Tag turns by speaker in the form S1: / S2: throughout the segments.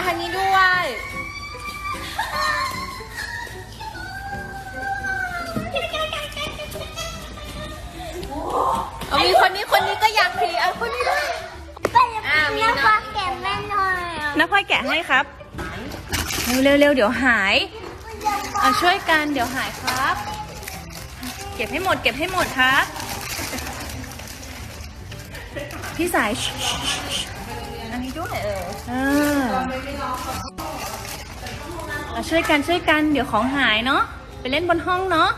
S1: ทางนี้ด้วยเอามีคนนี้ก็อยากขี่เอาคนนี้ด้วยมีน้องแกะแม่หน่อยน้าพลอยแกะให้ครับเร็วเดี๋ยวหายช่วยกันเดี๋ยวหายครับเก็บให้หมดครับพี่สายอันนี้ด้วยช่วยกันเดี๋ยวของหายเนาะไปเล่นบนห้องเนาะ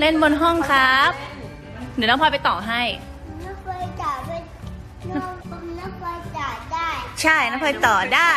S1: เล่นบนห้องครับเดี๋ยวน้องพลอยไปต่อให้น้องพลอยจ่ายได้ใช่น้องพลอยต่อได้